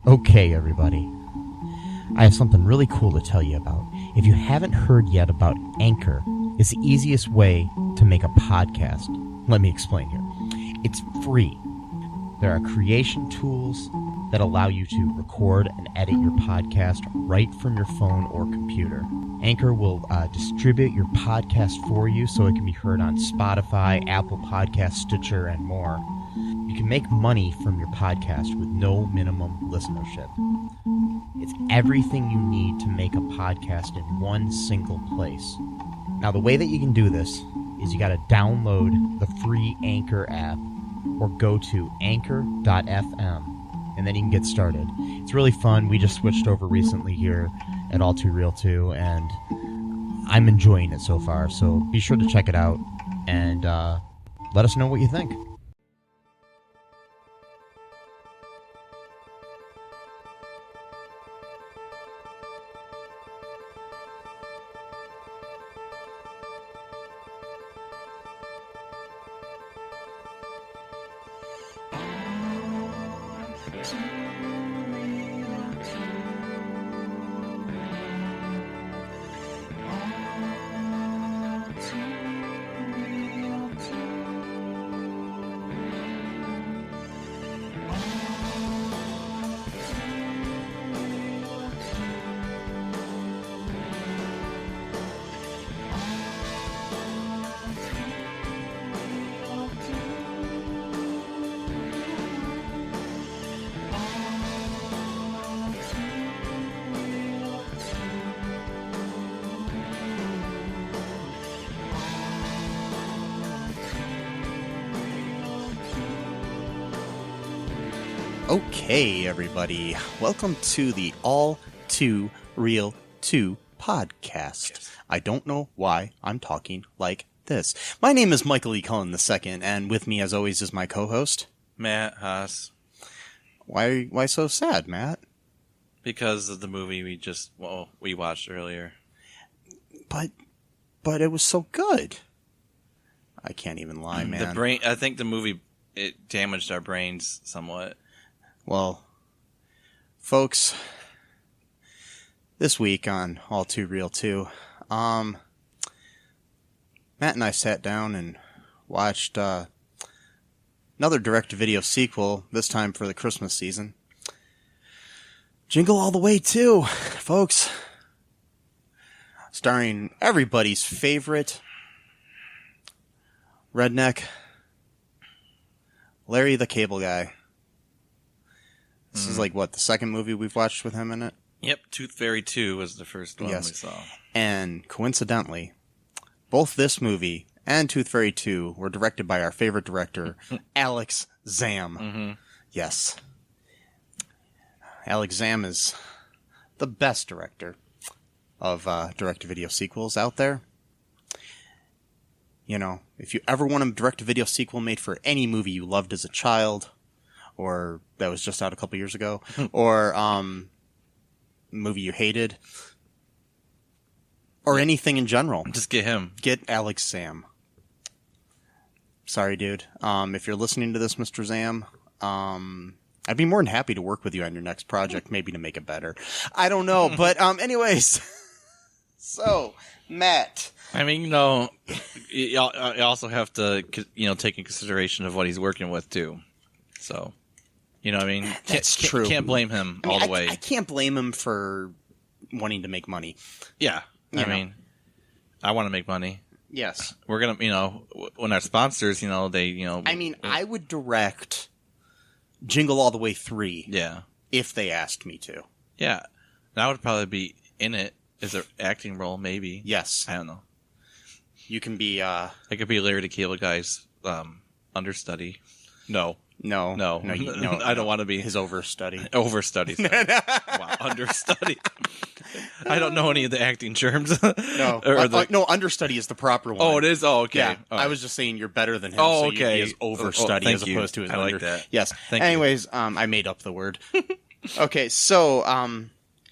Okay, everybody. I have something really cool to tell you about. If you haven't heard yet about Anchor, it's the easiest way to make a podcast. Let me explain here. It's free. There are creation tools that allow you to record and edit your podcast right from your phone or computer. Anchor will distribute your podcast for you so it can be heard on Spotify, Apple Podcasts, Stitcher, and more. You can make money from your podcast with no minimum listenership. It's everything you need to make a podcast in one single place. Now, the way that you can do this is you got to download the free Anchor app or go to anchor.fm, and then you can get started. It's really fun. We just switched over recently here at All Too Real 2, and I'm enjoying it so far. So be sure to check it out and let us know what you think. Okay, everybody. Welcome to the All Too Real 2 podcast. Yes. I don't know why I'm talking like this. My name is Michael E. Cullen II, and with me, as always, is my co-host, Matt Haas. Why so sad, Matt? Because of the movie we watched earlier. But it was so good. I can't even lie, man. I think the movie, it damaged our brains somewhat. Well, folks, this week on All Too Real 2, Matt and I sat down and watched another direct-to-video sequel, this time for the Christmas season. Jingle All the Way 2, folks. Starring everybody's favorite redneck, Larry the Cable Guy. This is like, what, the second movie we've watched with him in it? Yep, Tooth Fairy 2 was the first one we saw. And coincidentally, both this movie and Tooth Fairy 2 were directed by our favorite director, Alex Zam. Mm-hmm. Yes. Alex Zam is the best director of direct-to-video sequels out there. You know, if you ever want a direct-to-video sequel made for any movie you loved as a child, or that was just out a couple years ago, or movie you hated, or anything in general. Just get him. Get Alex Zam. Sorry, dude. If you're listening to this, Mr. Zam, I'd be more than happy to work with you on your next project, maybe to make it better. I don't know, but anyways. So, Matt. I mean, you also have to, take in consideration of what he's working with, too. So... You know what I mean? That's true. Can't blame him all the way. I can't blame him for wanting to make money. Yeah. I mean, I want to make money. Yes. We're going to, when our sponsors, they, I mean, I would direct Jingle All the Way 3. Yeah. If they asked me to. Yeah. And I would probably be in it as an acting role, maybe. Yes. I don't know. You can be, I could be Larry the Cable Guy's understudy. No. No, I don't want to be his overstudy. Overstudy. Wow, understudy. I don't know any of the acting terms. No, no, understudy is the proper one. Oh, it is. Oh, okay. Yeah, right. I was just saying you're better than him. Oh, so okay. You'd be his overstudy as opposed to his I like that. Yes. Thank Anyways, I made up the word. Okay, so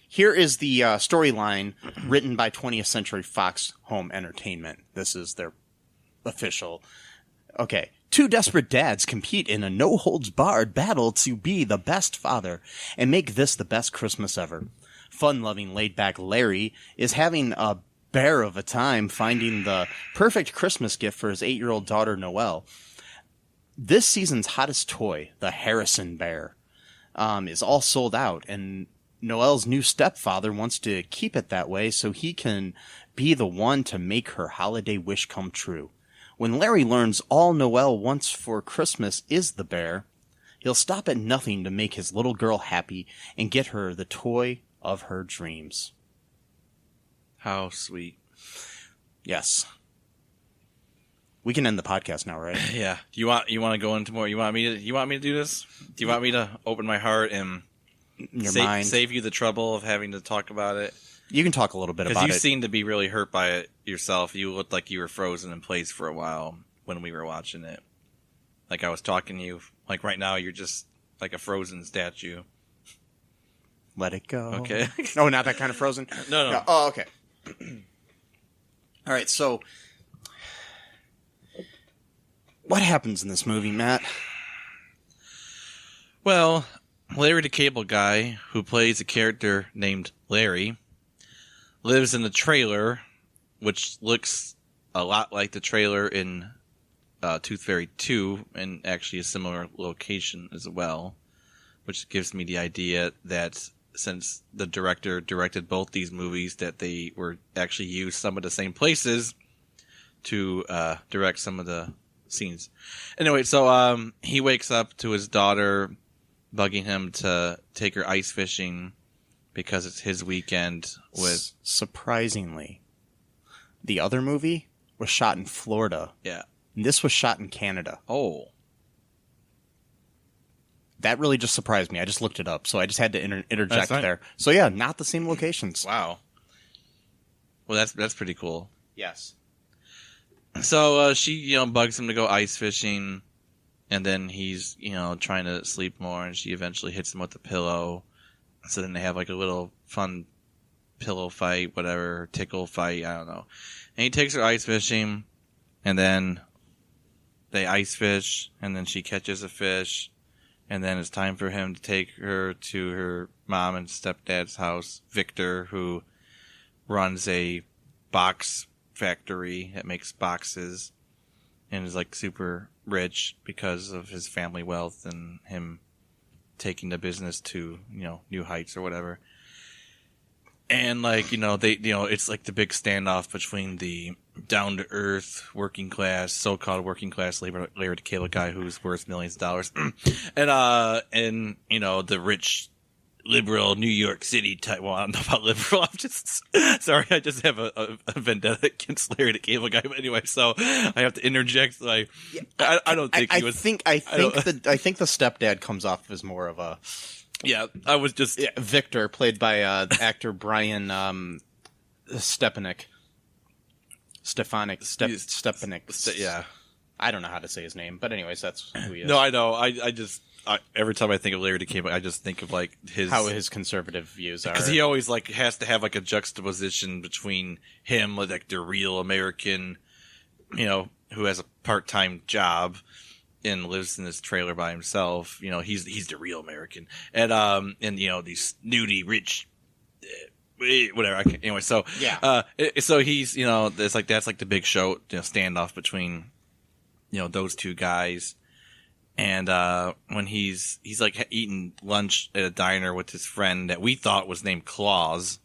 here is the storyline written by 20th Century Fox Home Entertainment. This is their official. Okay. Two desperate dads compete in a no-holds-barred battle to be the best father and make this the best Christmas ever. Fun-loving, laid-back Larry is having a bear of a time finding the perfect Christmas gift for his 8-year-old daughter, Noelle. This season's hottest toy, the Harrison Bear, is all sold out, and Noelle's new stepfather wants to keep it that way so he can be the one to make her holiday wish come true. When Larry learns all Noelle wants for Christmas is the bear, he'll stop at nothing to make his little girl happy and get her the toy of her dreams. How sweet. Yes. We can end the podcast now, right? Yeah. Do you want to go into more? You want me to do this? Do you want me to open my heart and mind. Save you the trouble of having to talk about it? You can talk a little bit about it. Because you seem to be really hurt by it yourself. You looked like you were frozen in place for a while when we were watching it. Like I was talking to you. Like right now, you're just like a frozen statue. Let it go. Okay. No, not that kind of frozen? No. Oh, okay. All right, so what happens in this movie, Matt? Well, Larry the Cable Guy, who plays a character named Larry, lives in a trailer, which looks a lot like the trailer in Tooth Fairy 2, and actually a similar location as well, which gives me the idea that since the director directed both these movies, that they were actually used some of the same places to direct some of the scenes. Anyway, so he wakes up to his daughter bugging him to take her ice fishing because it's his weekend with... Surprisingly, the other movie was shot in Florida. Yeah. And this was shot in Canada. Oh. That really just surprised me. I just looked it up, so I just had to interject right. there. So yeah, not the same locations. Wow. Well, that's pretty cool. Yes. So she, bugs him to go ice fishing, and then he's, trying to sleep more, and she eventually hits him with a pillow. So then they have like a little fun pillow fight, whatever, tickle fight, I don't know. And he takes her ice fishing, and then they ice fish, and then she catches a fish, and then it's time for him to take her to her mom and stepdad's house, Victor, who runs a box factory that makes boxes and is like super rich because of his family wealth and him taking the business to, new heights or whatever. And it's like the big standoff between the down to earth working class, so-called working class Larry the Cable Guy who's worth millions of dollars and the rich liberal New York City type. Well, I don't know about liberal. I'm just sorry. I just have a vendetta against Larry the Cable Guy. But anyway, so I have to interject. I don't think he was. I think the stepdad comes off as more of a. Yeah, I was just Victor, played by actor Brian Stepanek. Yeah, I don't know how to say his name, but anyways, that's who he is. No, I know. I just every time I think of Larry the Cable, I just think of like how his conservative views are, because he always like has to have like a juxtaposition between him, like the real American, who has a part-time job and lives in this trailer by himself. He's the real American, and these snooty rich. Whatever. Anyway, so yeah. So he's it's like that's like the big show standoff between those two guys, and when he's like eating lunch at a diner with his friend that we thought was named Claus,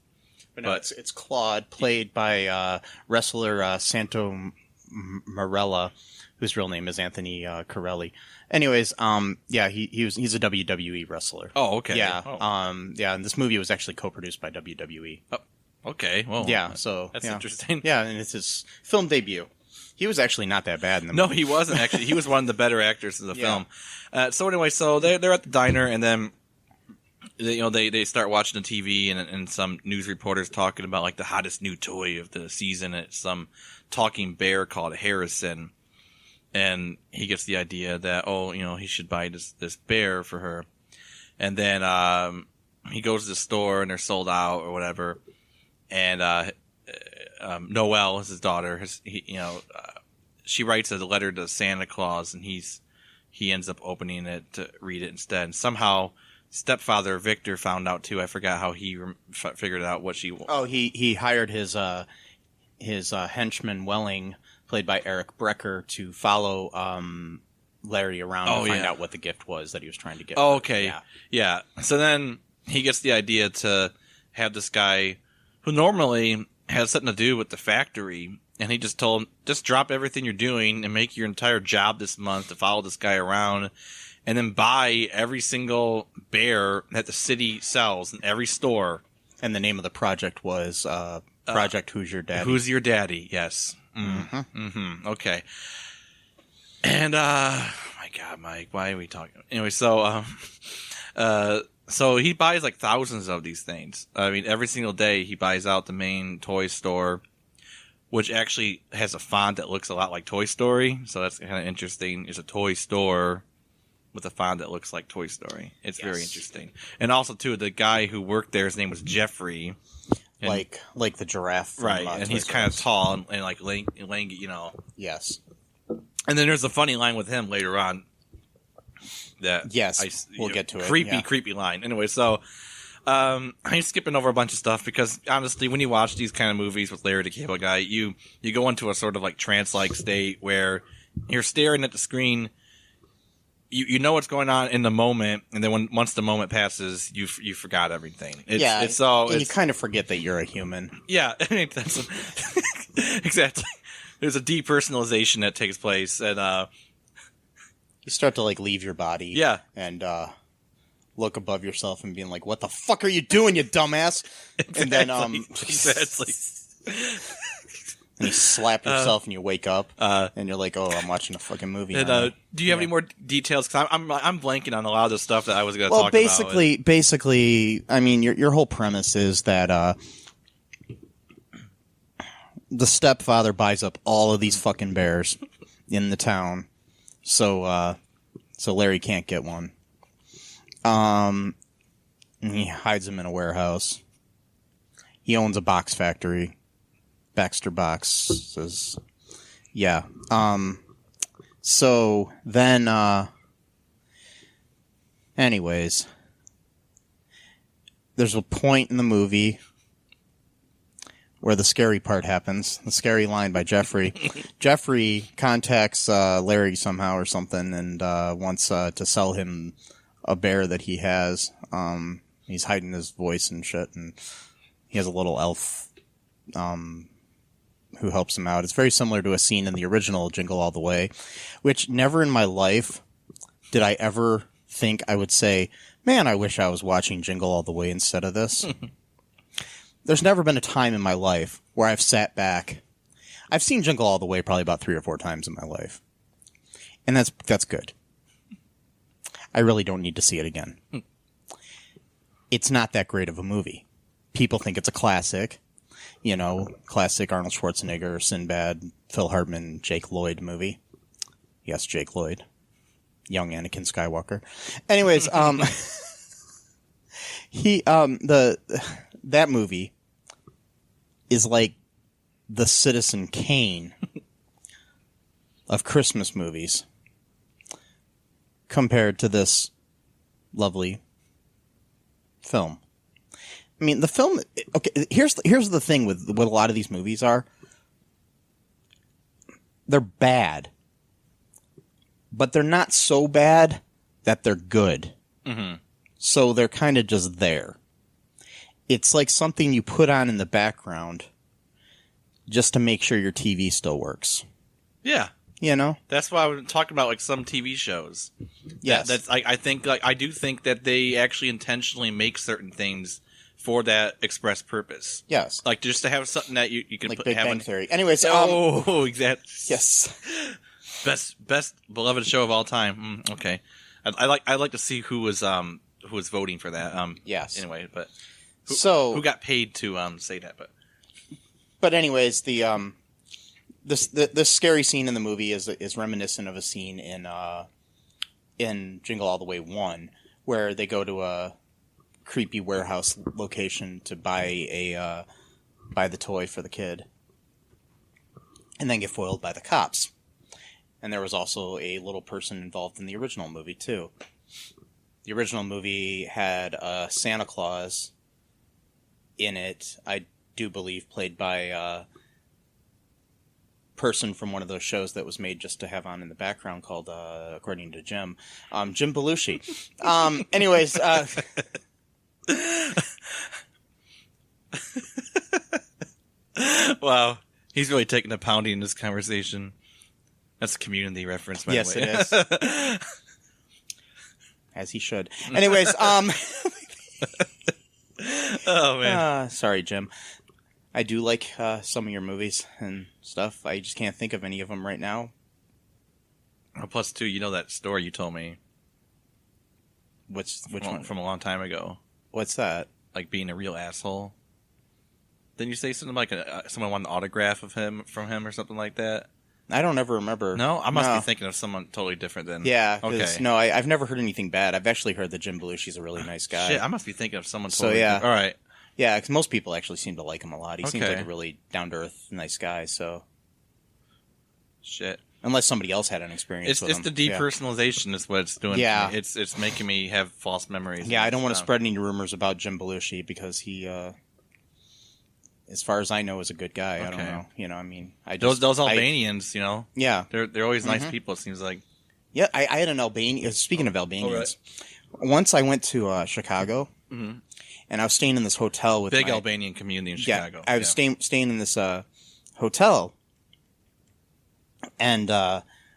but no, it's Claude, played by wrestler Santo Marella, whose real name is Anthony Corelli. Anyways, he's a WWE wrestler. Oh, okay. Yeah. Oh. And this movie was actually co-produced by WWE. Oh, okay. Well, yeah, so that's interesting. Yeah, and it's his film debut. He was actually not that bad in the movie. No, he wasn't actually. He was one of the better actors in the film. So anyway, so they're at the diner, and then they start watching the TV, and some news reporters talking about like the hottest new toy of the season. It's some talking bear called Harrison. And he gets the idea that, he should buy this bear for her. And then he goes to the store and they're sold out or whatever. And Noelle is his daughter. she writes a letter to Santa Claus, and he ends up opening it to read it instead. And somehow, stepfather Victor found out too. I forgot how he figured out what she. Oh, he hired his henchman Welling, played by Eric Brecker, to follow Larry around and find out what the gift was that he was trying to get. Oh, okay, yeah. So then he gets the idea to have this guy who normally has something to do with the factory. And he just told him, just drop everything you're doing and make your entire job this month to follow this guy around and then buy every single bear that the city sells in every store. And the name of the project was Project Who's Your Daddy? Who's Your Daddy, yes. Okay. And, my God, Mike, why are we talking? Anyway, so he buys like thousands of these things. I mean, every single day he buys out the main toy store, which actually has a font that looks a lot like Toy Story. So that's kind of interesting. It's a toy store with a font that looks like Toy Story. It's very interesting. And also, too, the guy who worked there, his name was Jeffrey. And, like the giraffe. From, right, and he's kind of tall and like lanky, you know. Yes. And then there's a funny line with him later on. We'll get to it. Creepy line. Anyway, so... I'm skipping over a bunch of stuff because honestly, when you watch these kind of movies with Larry the Cable Guy, you go into a sort of like trance-like state where you're staring at the screen. You know what's going on in the moment, and then once the moment passes, you forgot everything. You kind of forget that you're a human. Yeah, that's exactly. There's a depersonalization that takes place, and you start to like leave your body. Yeah, and look above yourself and being like, "What the fuck are you doing, you dumbass?" Exactly. And then exactly. And you slap yourself and you wake up and you're like, "Oh, I'm watching a fucking movie." And, do you have any more details? Because I'm blanking on a lot of the stuff that I was going to talk about. Basically, I mean, your whole premise is that the stepfather buys up all of these fucking bears in the town, so Larry can't get one. And he hides them in a warehouse. He owns a box factory. Baxter Boxes. Yeah. So then, anyways, there's a point in the movie where the scary part happens. The scary line by Jeffrey. Jeffrey contacts Larry somehow or something and wants to sell him a bear that he has. He's hiding his voice and shit, and he has a little elf who helps him out. It's very similar to a scene in the original Jingle All the Way, which never in my life did I ever think I would say, man, I wish I was watching Jingle All the Way instead of this. There's never been a time in my life where I've sat back. I've seen Jingle All the Way probably about 3 or 4 times in my life. And that's good. I really don't need to see it again. It's not that great of a movie. People think it's a classic, classic Arnold Schwarzenegger, Sinbad, Phil Hartman, Jake Lloyd movie. Yes, Jake Lloyd. Young Anakin Skywalker. Anyways, that movie is like the Citizen Kane of Christmas movies. Compared to this lovely film. I mean, the film... Okay, here's the thing with what a lot of these movies are. They're bad. But they're not so bad that they're good. Mm-hmm. So they're kind of just there. It's like something you put on in the background just to make sure your TV still works. Yeah. That's why I was talking about like some TV shows. Yes, I do think that they actually intentionally make certain things for that express purpose. Yes, like just to have something that you can like put. Big Bang Theory. Anyways, exactly. Yes, best beloved show of all time. Okay, I like to see who was voting for that. Yes. Anyway, but who got paid to say that? But anyways, the This scary scene in the movie is reminiscent of a scene in Jingle All the Way 1, where they go to a creepy warehouse location to buy the toy for the kid, and then get foiled by the cops. And there was also a little person involved in the original movie, too. The original movie had Santa Claus in it, I do believe, played by a person from one of those shows that was made just to have on in the background called, according to Jim, Jim Belushi. Anyways... Wow. He's really taking a pounding in this conversation. That's a Community reference, by the way. Yes, it is. As he should. Anyways, Oh, man. sorry, Jim. I do like some of your movies and stuff. I just can't think of any of them right now. Oh, plus, too, you know that story you told me Which one? from a long time ago? What's that? Like being a real asshole. Didn't you say something like someone wanted an autograph of him from him or something like that? I don't ever remember. No? I must be thinking of someone totally different then. Yeah. Okay. No, I've never heard anything bad. I've actually heard that Jim Belushi's a really nice guy. Shit, I must be thinking of someone So, totally yeah. different. All right. Yeah, because most people actually seem to like him a lot. He seems Okay. like a really down-to-earth, nice guy, so... Shit. Unless somebody else had an experience with It's him. the depersonalization is what it's doing. Yeah. To me. It's making me have false memories. Yeah, I don't want to stuff. spread any rumors about Jim Belushi because he, as far as I know, is a good guy. I don't Okay. know. You know, I mean, Those Albanians, you know, Yeah. they're always nice people. It seems like. Yeah, I had an Albanian. Speaking of Albanians, once I went to Chicago, and I was staying in this hotel with Big my, Albanian community in Chicago. I was staying in this hotel, and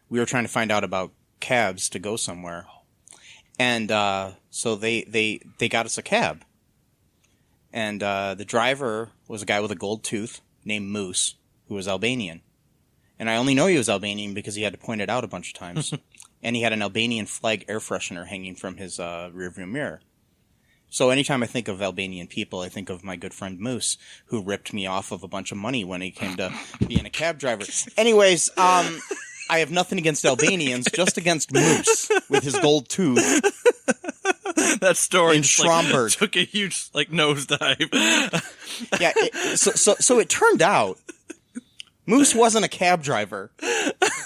we were trying to find out about cabs to go somewhere, and so they got us a cab, and the driver was a guy with a gold tooth named Moose, who was Albanian, and I only know he was Albanian because he had to point it out a bunch of times, and he had an Albanian flag air freshener hanging from his rearview mirror. So anytime I think of Albanian people, I think of my good friend Moose, who ripped me off of a bunch of money when he came to being a cab driver. Anyways, I have nothing against Albanians, just against Moose with his gold tooth. That story in just, Stromberg. took a huge nosedive. Yeah, so it turned out Moose wasn't a cab driver.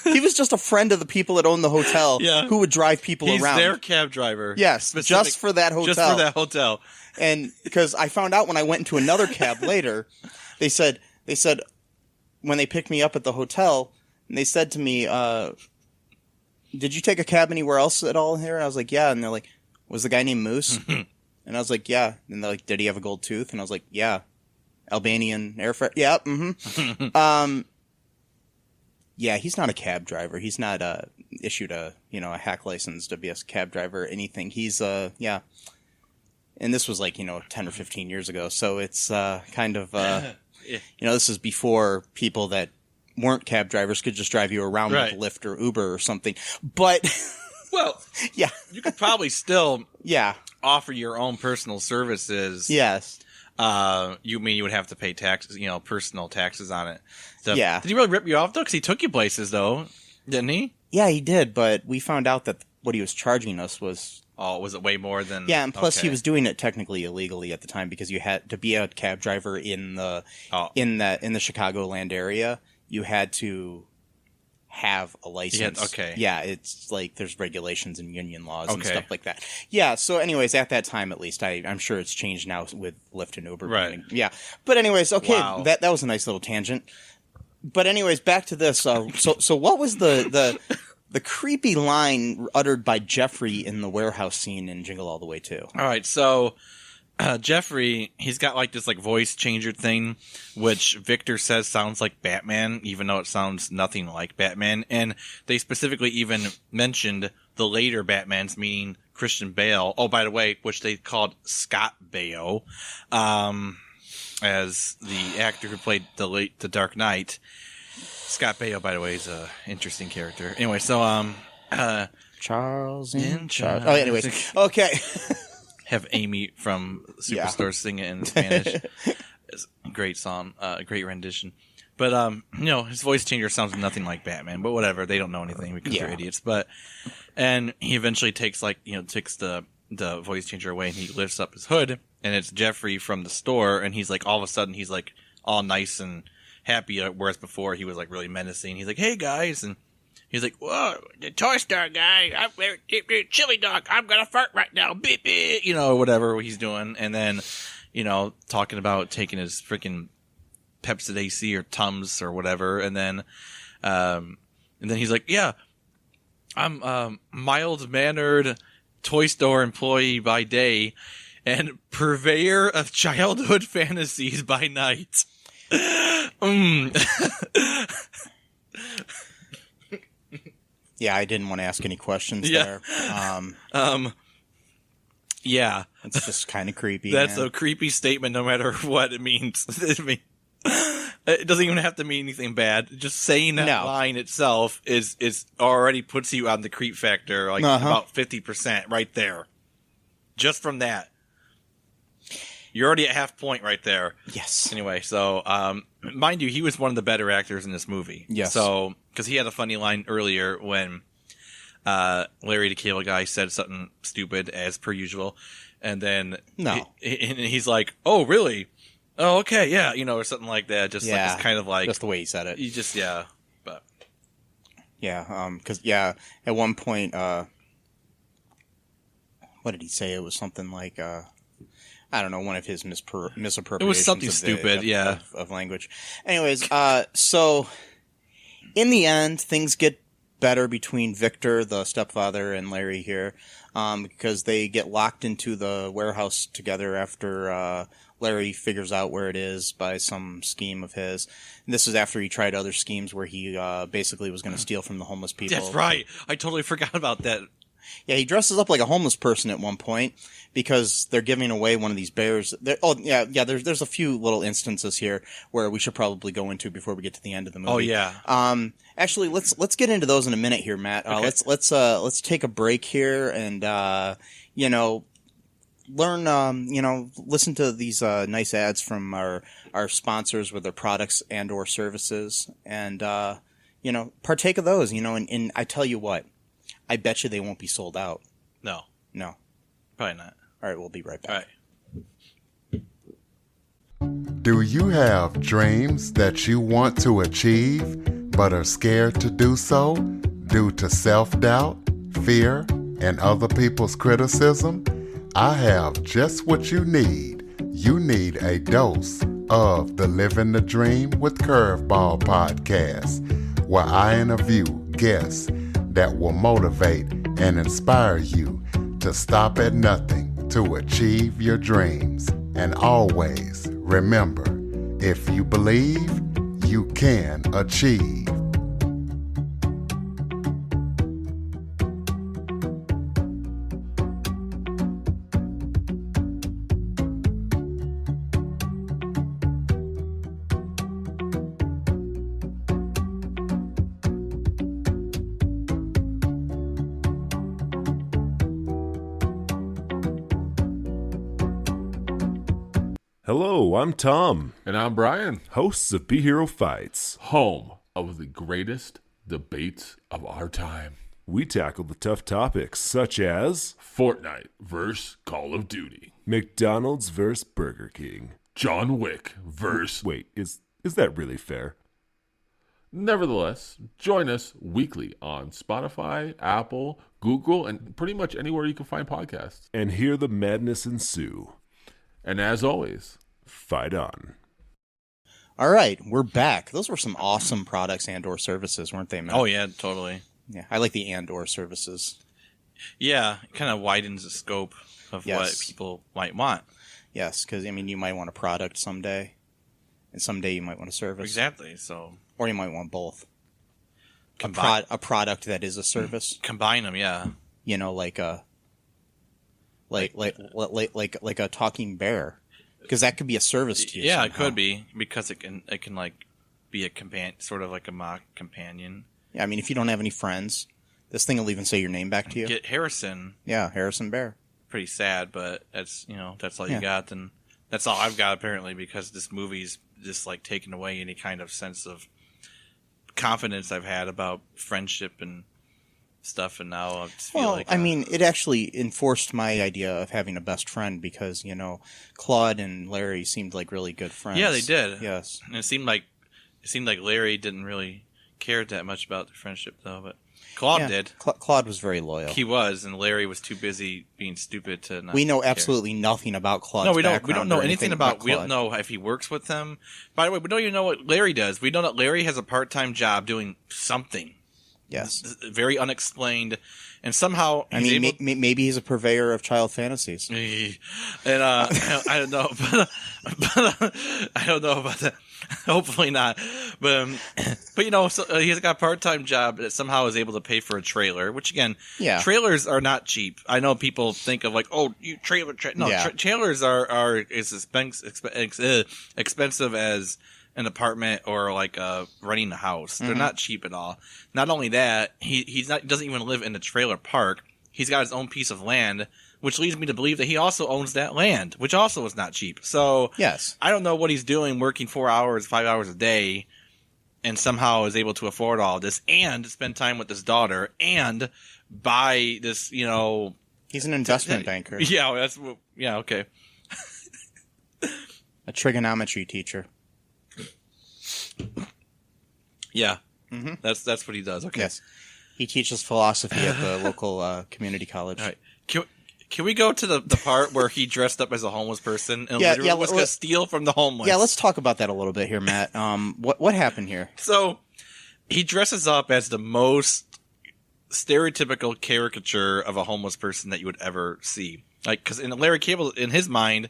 He was just a friend of the people that owned the hotel who would drive people He's around. their cab driver. Yes, just for that hotel. Just for that hotel. And because I found out when I went into another cab later, they said when they picked me up at the hotel, and they said to me, "Did you take a cab anywhere else at all here?" And I was like, "Yeah." And they're like, "Was the guy named Moose?" And I was like, "Yeah." And they're like, "Did he have a gold tooth?" And I was like, "Yeah." Albanian airfare. Yeah. Mm-hmm. Yeah, he's not a cab driver. He's not issued a hack license to be a cab driver or anything. He's yeah. And this was like 10 or 15 years ago. So it's kind of this is before people that weren't cab drivers could just drive you around with Lyft or Uber or something. But well, yeah, you could probably still offer your own personal services. Yes. You mean you would have to pay taxes, personal taxes on it. So, yeah. Did he really rip you off though? Because he took you places though, didn't he? Yeah, he did. But we found out that what he was charging us was. Oh, was it way more than? Yeah, and plus he was doing it technically illegally at the time because you had to be a cab driver in the in the Chicagoland area. You had to have a license. Yeah, it's like there's regulations and union laws and stuff like that. Yeah, so anyways, at that time at least, I'm sure it's changed now with Lyft and Uber. Right. Yeah. But anyways, okay, Wow. that was a nice little tangent. But anyways, back to this. So what was the creepy line uttered by Jeffrey in the warehouse scene in Jingle All the Way 2? All right, so Jeffrey, he's got like this like voice changer thing, which Victor says sounds like Batman, even though it sounds nothing like Batman. And they specifically even mentioned the later Batmans, meaning Christian Bale. Oh, by the way, which they called Scott Baio, as the actor who played the Dark Knight. Scott Baio, by the way, is an interesting character. Anyway, so Charles in Charge. Charge. Oh, anyways, okay. Have Amy from Superstore sing it in Spanish. It's a great song, great rendition. But his voice changer sounds nothing like Batman. But whatever, they don't know anything because they're idiots. And he eventually takes takes the voice changer away and he lifts up his hood and it's Jeffrey from the store and he's like all of a sudden he's like all nice and happy, whereas before he was like really menacing. He's like, "Hey guys," and He's like, whoa, the toy store guy, chili dog, I'm gonna fart right now, beep, beep, or whatever he's doing. And then, talking about taking his freaking Pepsi AC or Tums or whatever. And then he's like, yeah, I'm a mild-mannered toy store employee by day and purveyor of childhood fantasies by night. Yeah, I didn't want to ask any questions there. Yeah. It's just kind of creepy. That's man. a creepy statement no matter what it means. It doesn't even have to mean anything bad. Just saying that line itself is already puts you on the creep factor, like about 50% right there. Just from that. You're already at half point right there. Yes. Anyway, so, mind you, he was one of the better actors in this movie. Yes. So, because he had a funny line earlier when Larry the Cable Guy said something stupid, as per usual. And then he's like, oh, really? Oh, okay, yeah, or something like that. Just like it's kind of like just the way he said it. You just but because at one point, what did he say? It was something like I don't know, one of his misappropriations. It was something stupid, of language. Anyways, so in the end, things get better between Victor, the stepfather, and Larry here, because they get locked into the warehouse together after Larry figures out where it is by some scheme of his. And this is after he tried other schemes where he basically was going to steal from the homeless people. That's right. I totally forgot about that. Yeah, he dresses up like a homeless person at one point because they're giving away one of these bears. There's a few little instances here where we should probably go into before we get to the end of the movie. Oh yeah. Actually, let's get into those in a minute here, Matt. Okay. Let's take a break here and learn, listen to these nice ads from our sponsors with their products and or services, and partake of those. And I tell you what. I bet you they won't be sold out. No. Probably not. All right, we'll be right back. All right. Do you have dreams that you want to achieve but are scared to do so due to self-doubt, fear, and other people's criticism? I have just what you need. You need a dose of the Living the Dream with Curveball podcast, where I interview guests that will motivate and inspire you to stop at nothing to achieve your dreams. And always remember, if you believe, you can achieve. Hello, I'm Tom. And I'm Brian. Hosts of Be Hero Fights. Home of the greatest debates of our time. We tackle the tough topics such as Fortnite vs. Call of Duty. McDonald's vs. Burger King. John Wick vs. Wait, is that really fair? Nevertheless, join us weekly on Spotify, Apple, Google, and pretty much anywhere you can find podcasts. And hear the madness ensue. And as always, fight on. All right, we're back. Those were some awesome products and or services, weren't they, Matt? Oh, yeah, totally. Yeah, I like the and or services. Yeah, it kind of widens the scope of what people might want. Yes, because, you might want a product someday, and someday you might want a service. Exactly, so... Or you might want both. A product that is a service. Combine them, yeah. Like a... Like a talking bear, because that could be a service to you. Yeah, somehow. It could be, because it can like be a sort of like a mock companion. Yeah, if you don't have any friends, this thing will even say your name back to you. Get Harrison. Yeah, Harrison Bear. Pretty sad, but that's that's all you got. Then that's all I've got apparently, because this movie's just like taking away any kind of sense of confidence I've had about friendship and stuff, and now I just feel like... it actually enforced my idea of having a best friend because, Claude and Larry seemed like really good friends. Yeah, they did. Yes. And it seemed like Larry didn't really care that much about the friendship, though, but... Claude Yeah, did. Claude was very loyal. He was, and Larry was too busy being stupid to not We know care. absolutely nothing about Claude's No, we don't. We background don't know or anything about. We don't Claude. know if he works with them. By the way, we don't even know what Larry does. We know that Larry has a part-time job doing something Yes. very unexplained, and somehow I he's mean, able. maybe he's a purveyor of child fantasies. And I don't know, but I don't know about that. Hopefully not. But you know, so, he's got a part-time job that somehow is able to pay for a trailer. Which again, Yeah. trailers are not cheap. I know people think of like, oh, you trailer. No, Yeah. trailers are as expensive as an apartment or like renting a house. They're not cheap at all. Not only that, he doesn't even live in the trailer park. He's got his own piece of land, which leads me to believe that he also owns that land, which also is not cheap. So Yes. I don't know what he's doing, working 4 hours, 5 hours a day, and somehow is able to afford all this and spend time with his daughter and buy this, you know. He's an investment banker, Yeah, okay. a trigonometry teacher. Yeah. That's what he does. Okay. Yes. He teaches philosophy at the local community college. All right. Can we go to the part where he dressed up as a homeless person and Yeah, literally yeah, was going to steal from the homeless? Yeah, let's talk about that a little bit here, Matt. What happened here? So he dresses up as the most stereotypical caricature of a homeless person that you would ever see. Like, because in Larry Cable, in his mind,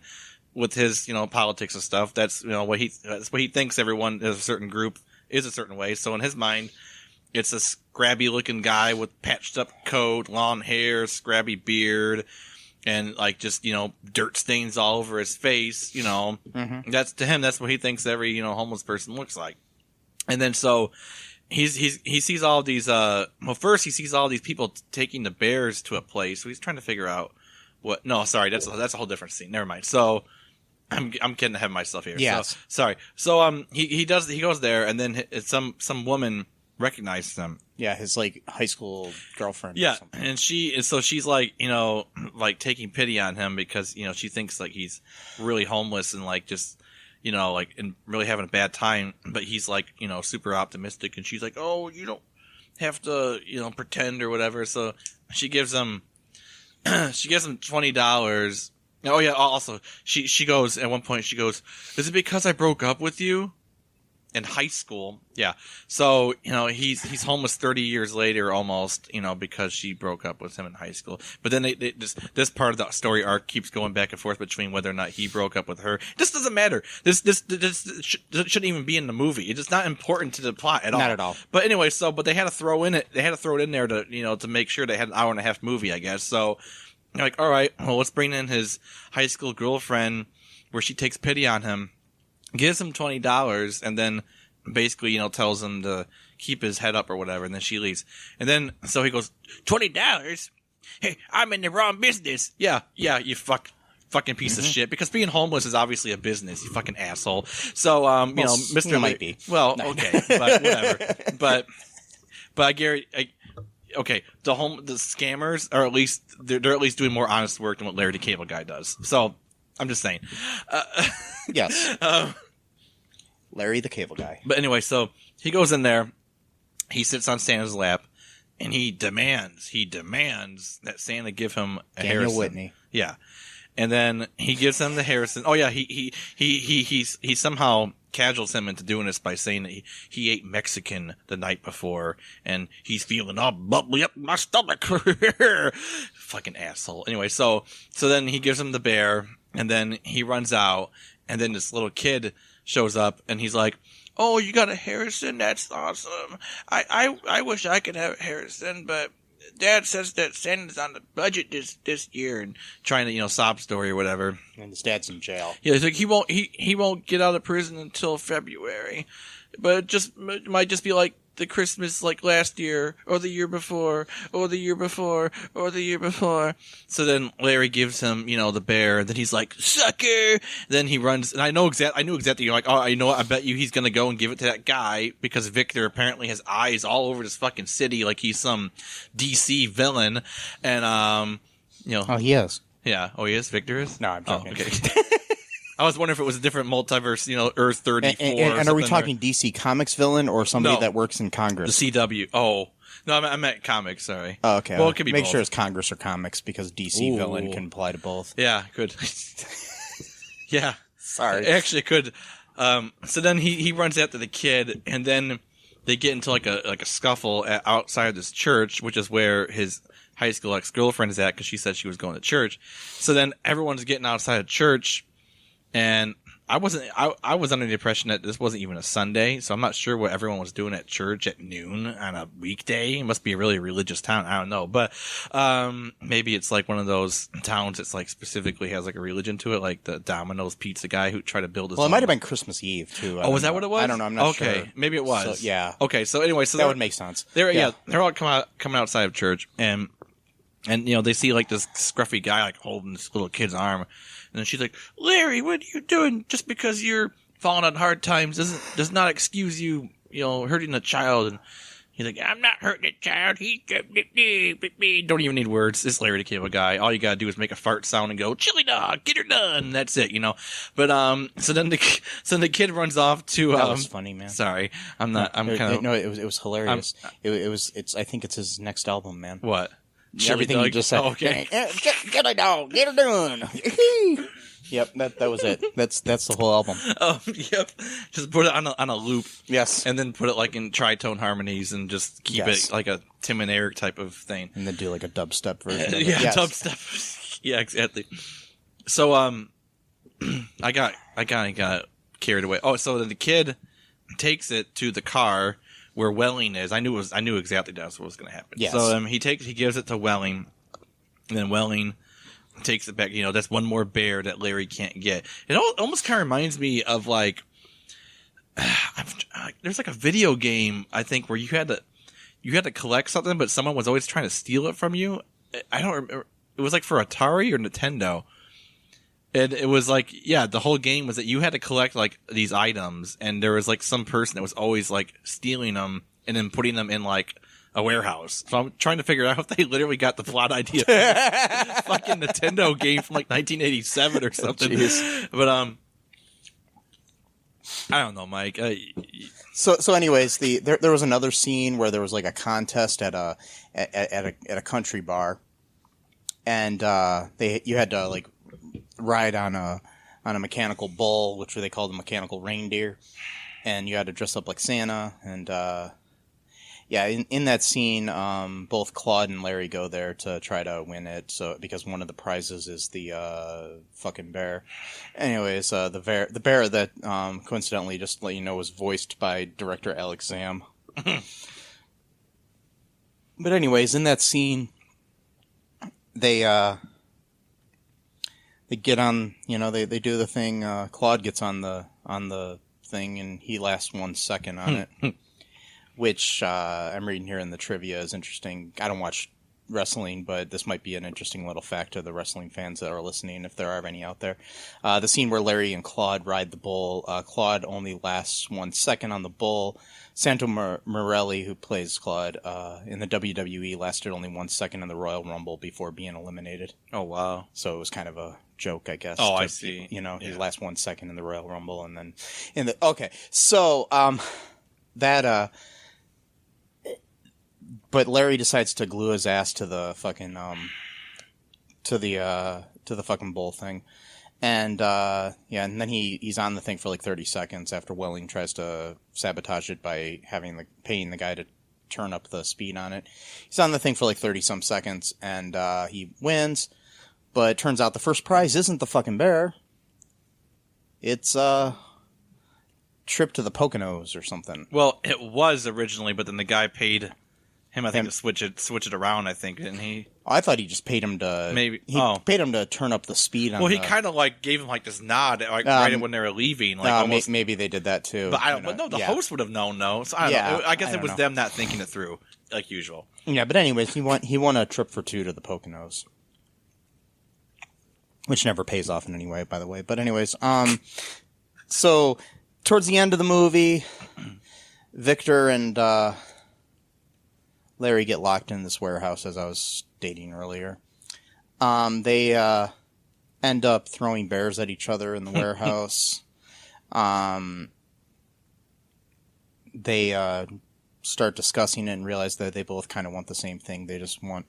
with his politics and stuff, that's what he thinks everyone is a certain group is a certain way. So in his mind, it's a scrabby looking guy with patched up coat, long hair, scrabby beard, and like just dirt stains all over his face. That's to him. That's what he thinks every homeless person looks like. And then so he sees all these. First he sees all these people taking the bears to a place. So he's trying to figure out what. No, sorry, that's a whole different scene. Never mind. So I'm getting ahead of myself here. Yes. So, sorry. So he goes there, and then some woman recognizes him. Yeah, his like high school girlfriend. Yeah, or something. and so she's like, like taking pity on him because she thinks like he's really homeless and like just like and really having a bad time, but he's like super optimistic, and she's like, oh, you don't have to pretend or whatever. So she gives him $20. Oh yeah. Also, she goes at one point. She goes, "Is it because I broke up with you in high school?" Yeah. So he's homeless 30 years later, almost. Because she broke up with him in high school. But then this part of the story arc keeps going back and forth between whether or not he broke up with her. This doesn't matter. This shouldn't even be in the movie. It's not important to the plot at all. Not at all. But anyway, but they had to throw it in there to to make sure they had an hour and a half movie, I guess. So. They're like, all right, well, let's bring in his high school girlfriend where she takes pity on him, gives him $20, and then basically, tells him to keep his head up or whatever, and then she leaves. And then, so he goes, $20? Hey, I'm in the wrong business. Yeah, you fucking piece of shit. Because being homeless is obviously a business, you fucking asshole. So, Mr. might be. Well, okay, but whatever. But I guarantee... Okay, the scammers are at least they're at least doing more honest work than what Larry the Cable Guy does. So I'm just saying. Yes. Larry the Cable Guy. But anyway, so he goes in there, he sits on Santa's lap, and he demands that Santa give him a Daniel Harrison. Whitney. Yeah, and then he gives him the Harrison. Oh yeah, he somehow casuals him into doing this by saying that he ate Mexican the night before and he's feeling all bubbly up my stomach. Fucking asshole. Anyway, so then he gives him the bear and then he runs out and then this little kid shows up and he's like, "Oh, you got a Harrison? That's awesome. I wish I could have a Harrison, but Dad says that Santa's on the budget this year," and trying to sob story or whatever. And his dad's in jail. Yeah, he's like he won't get out of prison until February, but it might just be like the Christmas like last year or the year before or the year before or the year before. So then Larry gives him the bear, and then he's like, "Sucker!" Then he runs, and I knew exactly. You're like, "Oh, you know what? I bet you he's gonna go and give it to that guy because Victor apparently has eyes all over this fucking city, like he's some DC villain." And Oh, he is. yeah. Oh, he is? Victor is? No, I'm joking. Oh, okay. I was wondering if it was a different multiverse, Earth 34. And are we talking DC Comics villain or somebody No. that works in Congress? The CW? Oh, No, I meant comics. Sorry. Oh, okay. Well, it could be Make both. sure it's Congress or comics because DC villain can apply to both. Yeah, good. Yeah. Sorry. Actually, it could. So then he runs after the kid, and then they get into like a scuffle outside of this church, which is where his high school ex-girlfriend is at because she said she was going to church. So then everyone's getting outside of church, and I was under the impression that this wasn't even a Sunday, so I'm not sure what everyone was doing at church at noon on a weekday. It must be a really religious town. I don't know, but maybe it's like one of those towns that's like specifically has like a religion to it, like the Domino's pizza guy who tried to build his. Well, it own. might have been Christmas Eve too. Was that what it was? I don't know. I'm not sure. Okay, maybe it was. So, yeah. Okay, so anyway, so that would make sense. They're all coming outside of church, and they see like this scruffy guy like holding this little kid's arm. And then she's like, Larry, what are you doing? Just because you're falling on hard times does not excuse you, hurting a child. And he's like, I'm not hurting a child. Don't even need words. It's Larry to kill a guy. All you gotta do is make a fart sound and go, chili dog, get her done. That's it, But so then the kid runs off to. That was funny, man. Sorry, I'm not. I'm kind of. No, it was hilarious. I think it's his next album, man. What? Everything you just said. Oh, okay. Get a dog. Get her done. Yep, that was it. That's the whole album. Oh, yep. Just put it on a loop. Yes. And then put it like in tritone harmonies and just keep it like a Tim and Eric type of thing. And then do like a dubstep version. Of it. Yeah, yes. dubstep. Yeah, exactly. So I got carried away. Oh, so then the kid takes it to the car where Welling is. I knew exactly that's what was going to happen. Yes. So he gives it to Welling, and then Welling takes it back. That's one more bear that Larry can't get. It almost kind of reminds me of like there's like a video game I think where you had to collect something, but someone was always trying to steal it from you. I don't remember. It was like for Atari or Nintendo. And it was like, yeah, the whole game was that you had to collect like these items, and there was like some person that was always like stealing them and then putting them in like a warehouse. So I'm trying to figure out if they literally got the plot idea from this fucking Nintendo game from like 1987 or something. But I don't know, Mike. So anyways, there was another scene where there was like a contest at a country bar, and you had to like ride on a mechanical bull, which they called a mechanical reindeer, and you had to dress up like Santa. And in that scene, both Claude and Larry go there to try to win it. So because one of the prizes is the fucking bear. Anyways, the bear that coincidentally, just to let you know, was voiced by director Alex Zam. But anyways, in that scene, they get on, they do the thing. Claude gets on the thing, and he lasts 1 second on it, which I'm reading here in the trivia is interesting. I don't watch wrestling, but this might be an interesting little fact to the wrestling fans that are listening, if there are any out there. The scene where Larry and Claude ride the bull, Claude only lasts 1 second on the bull. Santo Morelli, who plays Claude in the WWE, lasted only 1 second in the Royal Rumble before being eliminated. Oh, wow. So it was kind of a joke, I guess. Oh, I see. He lasts 1 second in the Royal Rumble, and then okay. So but Larry decides to glue his ass to the fucking to the fucking bull thing. And and then he's on the thing for like 30 seconds after Welling tries to sabotage it by paying the guy to turn up the speed on it. He's on the thing for like 30 some seconds, and he wins. But it turns out the first prize isn't the fucking bear. It's trip to the Poconos or something. Well, it was originally, but then the guy paid him, I think, to switch it around. I think, didn't he? I thought he just paid him to paid him to turn up the speed on. Well, he kind of like gave him like this nod, like right when they were leaving. Like almost, maybe they did that too. But I don't. But no, the host would have known. No, so I don't know. I guess it was them not thinking it through, like usual. Yeah, but anyways, he won a trip for two to the Poconos, which never pays off in any way, by the way. But anyways, so towards the end of the movie, Victor and Larry get locked in this warehouse, as I was stating earlier. They end up throwing bears at each other in the warehouse. They start discussing it and realize that they both kind of want the same thing. They just want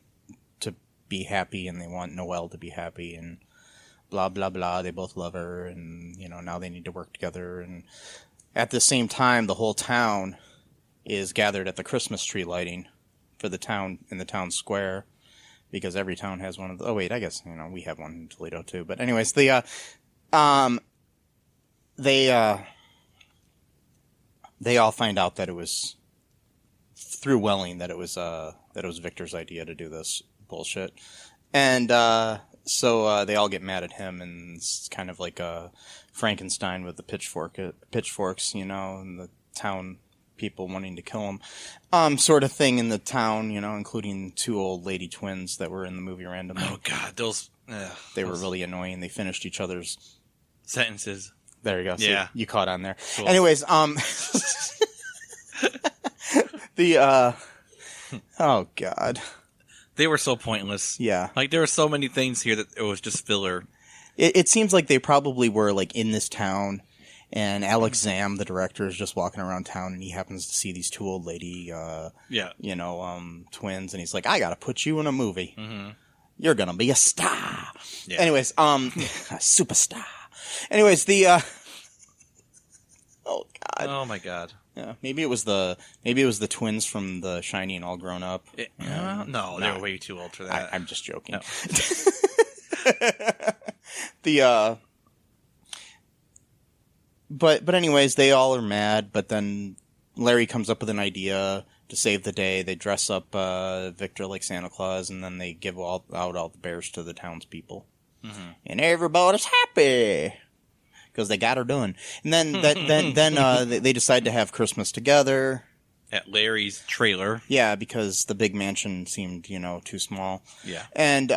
to be happy, and they want Noelle to be happy, and blah, blah, blah. They both love her, and, now they need to work together. And at the same time, the whole town is gathered at the Christmas tree lighting for the town, in the town square, because every town has one of the... Oh, wait, I guess, we have one in Toledo, too. But anyways, they all find out that it was through Welling that it was Victor's idea to do this bullshit, and so they all get mad at him, and it's kind of like a Frankenstein with the pitchforks, and the town people wanting to kill him, sort of thing in the town, including two old lady twins that were in the movie randomly. Oh God, those were really annoying. They finished each other's sentences. There you go. So yeah. You caught on there. Cool. Anyways, oh God. They were so pointless. Yeah. Like, there were so many things here that it was just filler. It seems like they probably were, like, in this town, and Alex Zamm, the director, is just walking around town, and he happens to see these two old lady, twins, and he's like, I gotta put you in a movie. Mm-hmm. You're gonna be a star. Yeah. Anyways, a superstar. Anyways, oh God. Oh my God. Yeah, maybe it was the twins from The Shining all grown up. No, they were way too old for that. I'm just joking. No. But anyways, they all are mad. But then Larry comes up with an idea to save the day. They dress up Victor like Santa Claus, and then they give out all the bears to the townspeople, and everybody's happy. Because they got her done. And then they decide to have Christmas together. At Larry's trailer. Yeah, because the big mansion seemed, too small. Yeah. And,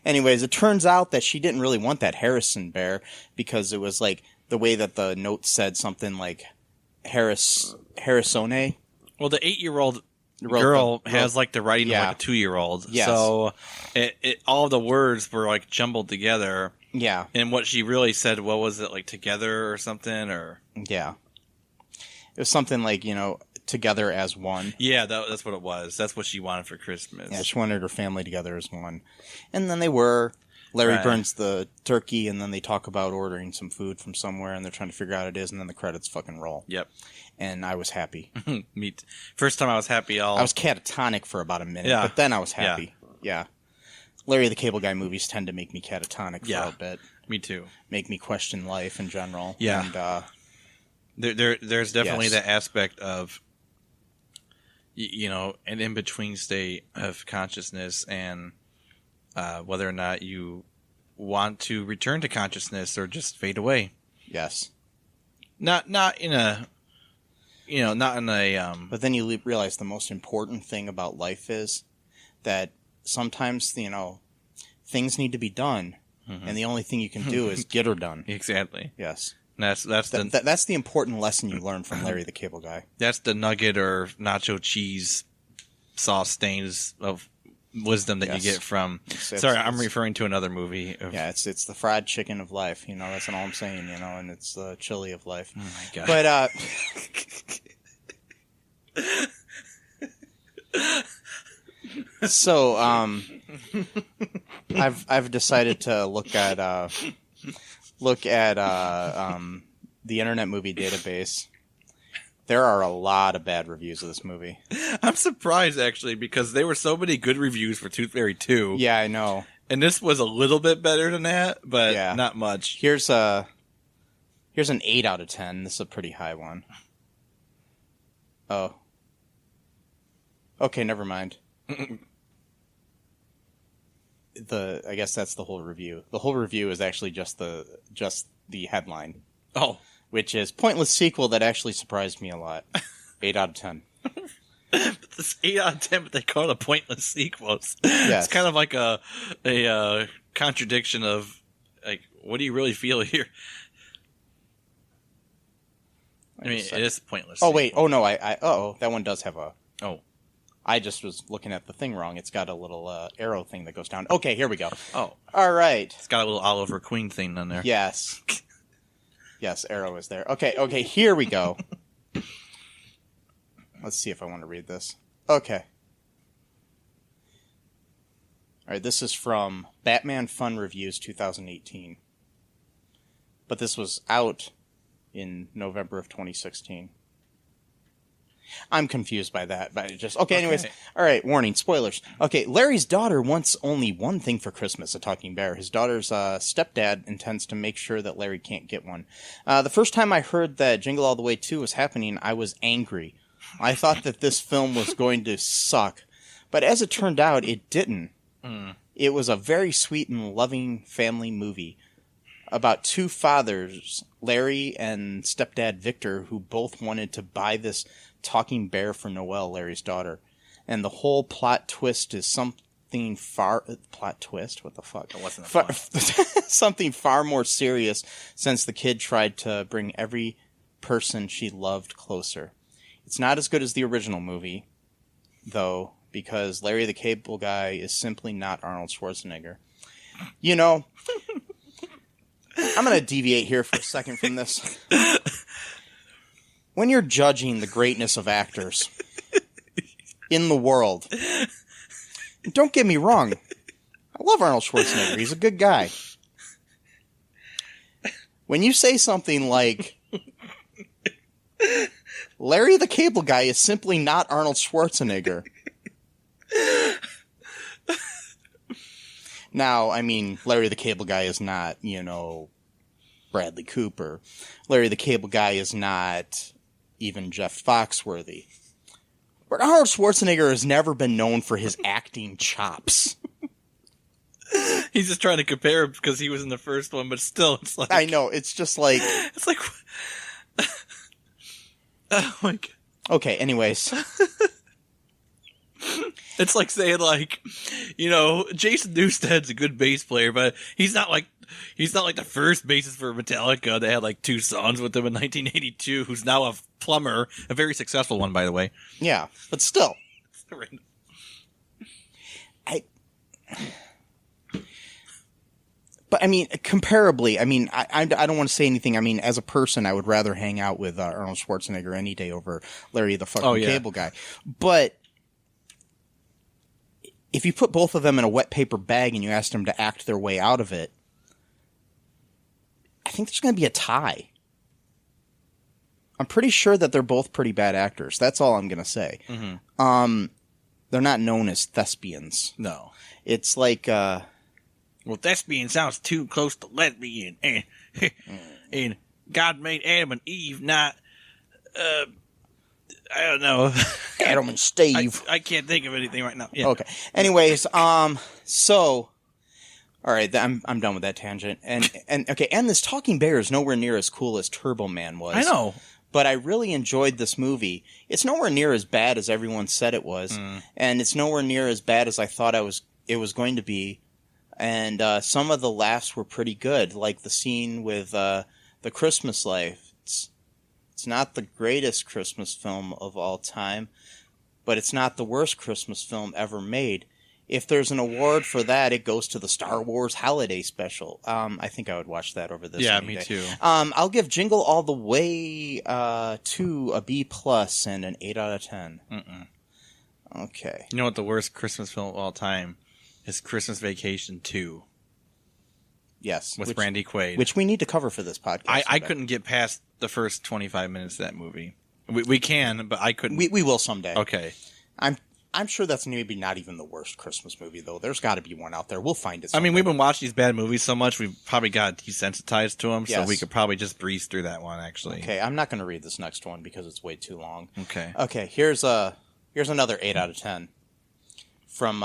anyways, it turns out that she didn't really want that Harrison bear, because it was like the way that the note said something like Harrisone. Well, the 8-year-old girl has like the writing of like a 2-year-old. Yes. So all the words were like jumbled together. Yeah. And what she really said, what was it, like together or something? Or yeah. It was something like, together as one. Yeah, that's what it was. That's what she wanted for Christmas. Yeah, she wanted her family together as one. And then they were. Larry burns the turkey, and then they talk about ordering some food from somewhere, and they're trying to figure out what it is, and then the credits fucking roll. Yep. And I was happy. First time I was happy. I was catatonic for about a minute, but then I was happy. Yeah. Larry the Cable Guy movies tend to make me catatonic for a bit. Me too. Make me question life in general. Yeah. And, there's definitely that aspect of, an in-between state of consciousness, and whether or not you want to return to consciousness or just fade away. Yes. Not in a, not in a... But then you realize the most important thing about life is that sometimes, things need to be done, and the only thing you can do is get her done. Exactly. Yes. That's the important lesson you learn from Larry the Cable Guy. That's the nugget or nacho cheese sauce stains of wisdom that you get from... I'm referring to another movie. It's the fried chicken of life. That's all I'm saying, and it's the chili of life. Oh, my God. But, so, I've decided to look at the Internet Movie Database. There are a lot of bad reviews of this movie. I'm surprised, actually, because there were so many good reviews for Tooth Fairy 2. Yeah, I know. And this was a little bit better than that, but not much. Here's an 8 out of 10. This is a pretty high one. Oh. Okay, never mind. I guess that's the whole review. The whole review is actually just the headline. Oh. Which is pointless sequel that actually surprised me a lot. 8 out of 10. This 8 out of 10, but they call it a pointless sequel. Yes. It's kind of like a contradiction of, like, what do you really feel here? I mean, it is pointless. Oh, wait. Oh, no. That one does have a... Oh. I just was looking at the thing wrong. It's got a little arrow thing that goes down. Okay, here we go. Oh. All right. It's got a little Oliver Queen thing on there. Yes. Yes, arrow is there. Okay, here we go. Let's see if I want to read this. Okay. All right, this is from Batman Fun Reviews 2018. But this was out in November of 2016. I'm confused by that, but anyways. All right, warning, spoilers. Okay, Larry's daughter wants only one thing for Christmas, a talking bear. His daughter's stepdad intends to make sure that Larry can't get one. The first time I heard that Jingle All the Way 2 was happening, I was angry. I thought that this film was going to suck. But as it turned out, it didn't. It was a very sweet and loving family movie about two fathers, Larry and stepdad Victor, who both wanted to buy this talking bear for Noelle, Larry's daughter. And the whole plot twist is something plot twist? What the fuck? It wasn't something far more serious, since the kid tried to bring every person she loved closer. It's not as good as the original movie, though, because Larry the Cable Guy is simply not Arnold Schwarzenegger. You know, I'm going to deviate here for a second from this. When you're judging the greatness of actors in the world, don't get me wrong, I love Arnold Schwarzenegger. He's a good guy. When you say something like, Larry the Cable Guy is simply not Arnold Schwarzenegger. Now, I mean, Larry the Cable Guy is not, Bradley Cooper. Larry the Cable Guy is not even Jeff Foxworthy. But Arnold Schwarzenegger has never been known for his acting chops. He's just trying to compare him because he was in the first one, but still, it's like... I know, it's just like... It's like... Oh my God. Okay, anyways. It's like saying, Jason Newsted's a good bass player, but he's not like the first bassist for Metallica. They had 2 songs with him in 1982, who's now a plumber, a very successful one, by the way. Yeah, but still. But I mean, comparably, I mean, I don't want to say anything. I mean, as a person, I would rather hang out with Arnold Schwarzenegger any day over Larry the fucking Cable Guy. But if you put both of them in a wet paper bag and you ask them to act their way out of it, I think there's going to be a tie. I'm pretty sure that they're both pretty bad actors. That's all I'm going to say. Mm-hmm. They're not known as thespians. No. It's like... Well, thespian sounds too close to lesbian. And God made Adam and Eve, not... I don't know. Adam and Steve. I can't think of anything right now. Yeah. Okay. Anyways, so... All right, I'm done with that tangent. And okay, and this talking bear is nowhere near as cool as Turbo Man was. I know. But I really enjoyed this movie. It's nowhere near as bad as everyone said it was. And it's nowhere near as bad as I thought it was going to be. And some of the laughs were pretty good, like the scene with the Christmas life. It's not the greatest Christmas film of all time, but it's not the worst Christmas film ever made. If there's an award for that, it goes to the Star Wars Holiday Special. I think I would watch that over this. Yeah, any me day. too. I'll give Jingle All the Way to a B+ and an 8 out of 10. Okay. You know what the worst Christmas film of all time is? Christmas Vacation 2. Yes. With Randy Quaid. Which we need to cover for this podcast. I couldn't get past the first 25 minutes of that movie. We can, but I couldn't. We will someday. Okay. I'm sure that's maybe not even the worst Christmas movie, though. There's got to be one out there. We'll find it someday. I mean, we've been watching these bad movies so much, we've probably got desensitized to them, Yes. so we could probably just breeze through that one, actually. Okay, I'm not going to read this next one because it's way too long. Okay. Okay, here's another 8 out of 10 from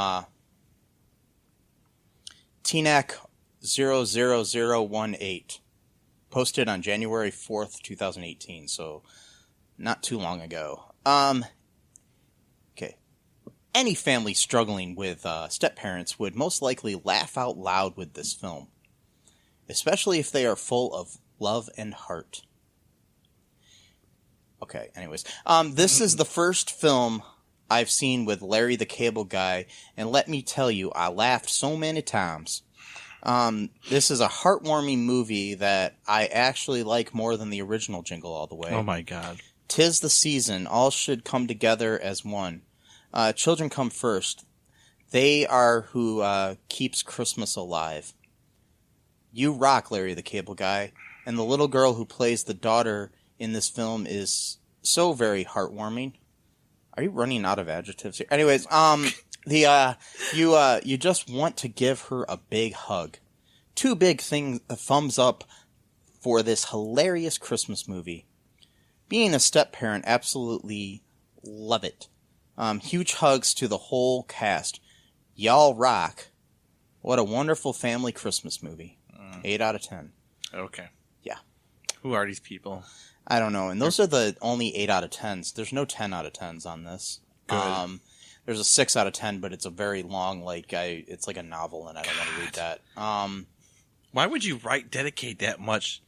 TNAC 00018, posted on January 4th, 2018, so not too long ago. Okay. Any family struggling with step-parents would most likely laugh out loud with this film, especially if they are full of love and heart. Okay, anyways. This is the first film I've seen with Larry the Cable Guy, and let me tell you, I laughed so many times. This is a heartwarming movie that I actually like more than the original Jingle All the Way. Oh my God. 'Tis the season, all should come together as one. Children come first. They are who keeps Christmas alive. You rock, Larry the Cable Guy. And the little girl who plays the daughter in this film is so very heartwarming. Are you running out of adjectives here? Anyways, you just want to give her a big hug. Two big thumbs up for this hilarious Christmas movie. Being a step-parent, absolutely love it. Huge hugs to the whole cast. Y'all rock. What a wonderful family Christmas movie. 8 out of 10. Okay. Yeah. Who are these people? I don't know. And those are the only 8 out of 10s. There's no 10 out of 10s on this. Good. There's a 6 out of 10, but it's a very long, it's like a novel, and I don't want to read that. Why would you dedicate that much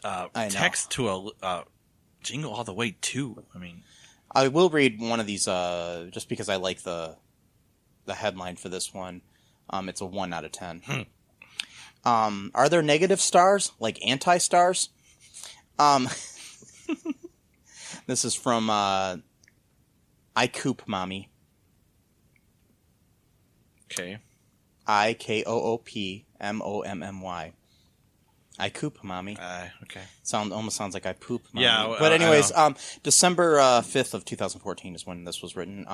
text to a Jingle All the Way 2? I mean, I will read one of these just because I like the headline for this one. It's a 1 out of 10. Are there negative stars, like anti-stars? This is from I Coop Mommy. okay. IKOOPMOMMY. I Coop Mommy. Okay. Almost sounds like I poop Mommy. Yeah, but anyways, December 5th of 2014 is when this was written.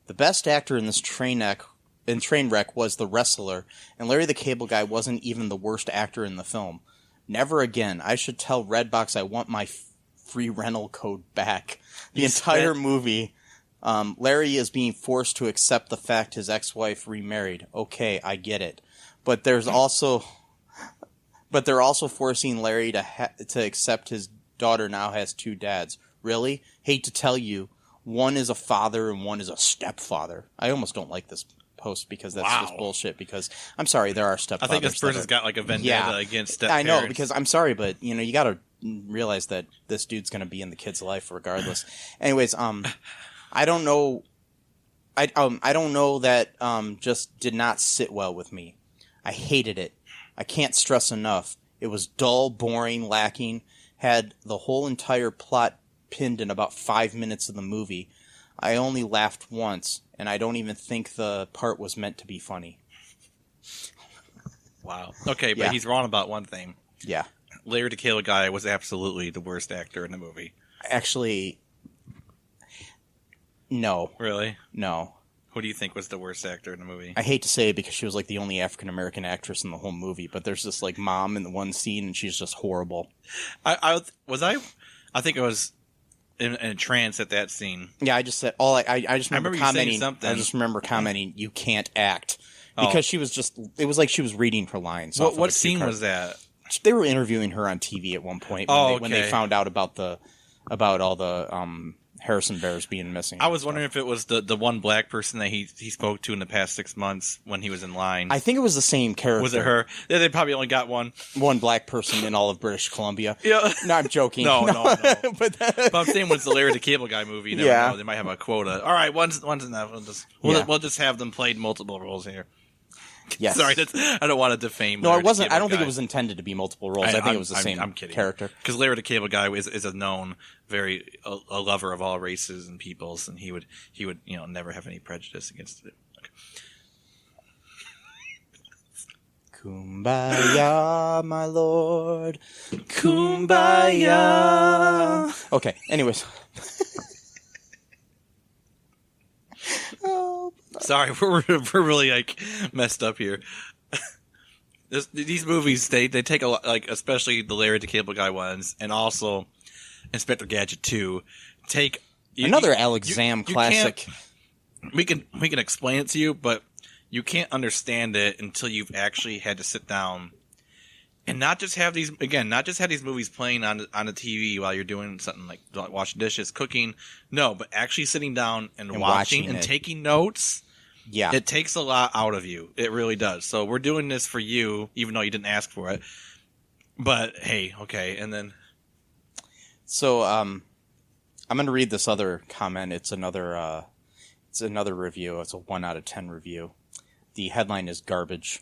The best actor in this Trainwreck was the wrestler, and Larry the Cable Guy wasn't even the worst actor in the film. Never again. I should tell Redbox I want my free rental code back. The entire movie, Larry is being forced to accept the fact his ex-wife remarried. Okay, I get it. But they're also forcing Larry to accept his daughter now has 2 dads. Really? Hate to tell you, one is a father and one is a stepfather. I almost don't like this post because that's just bullshit. Because I'm sorry, there are stepfathers. I think this person's got like a vendetta against step I know, because I'm sorry, but you got to realize that this dude's going to be in the kid's life regardless. Anyways, I don't know. I don't know that just did not sit well with me. I hated it. I can't stress enough. It was dull, boring, lacking. Had the whole entire plot pinned in about 5 minutes of the movie. I only laughed once, and I don't even think the part was meant to be funny. Wow. Okay, but Yeah. he's wrong about one thing. Yeah. Larry the Cable Guy was absolutely the worst actor in the movie. Actually, no. Really? No. Who do you think was the worst actor in the movie? I hate to say it because she was like the only African-American actress in the whole movie, but there's this like mom in the one scene and she's just horrible. I think I was in a trance at that scene. Yeah, I just said I just remember you saying commenting. something. I just remember commenting, "You can't act," because she was just. It was like she was reading her lines. What scene was that? They were interviewing her on TV at one point when they found out about all the Harrison Bears being missing. I was wondering if it was the one black person that he spoke to in the past 6 months when he was in line. I think it was the same character. Was it her? Yeah, they probably only got one black person in all of British Columbia. Yeah. No, I'm joking. No. But I'm saying when it's the Larry the Cable Guy movie, you never know, they might have a quota. All right, one's enough. We'll just have them played multiple roles here. Yes. Sorry, I don't want to defame. No, Larry it wasn't. the Cable I don't think Guy. it was intended to be multiple roles. I think it was the same I'm kidding. character. Because Larry the Cable Guy is a known, a lover of all races and peoples, and he would never have any prejudice against it. Okay. Kumbaya, my lord. Kumbaya. Okay, anyways. Sorry, we're really like messed up here. These movies they take a lot, like especially the Larry the Cable Guy ones, and also Inspector Gadget 2. Take Another Alex Zam classic. We can explain it to you, but you can't understand it until you've actually had to sit down and not just have these movies playing on the TV while you're doing something like washing dishes, cooking. No, but actually sitting down and watching and taking notes. Yeah. It takes a lot out of you. It really does. So we're doing this for you, even though you didn't ask for it. But hey, okay, and then so I'm going to read this other comment. It's another review. It's a 1 out of 10 review. The headline is garbage.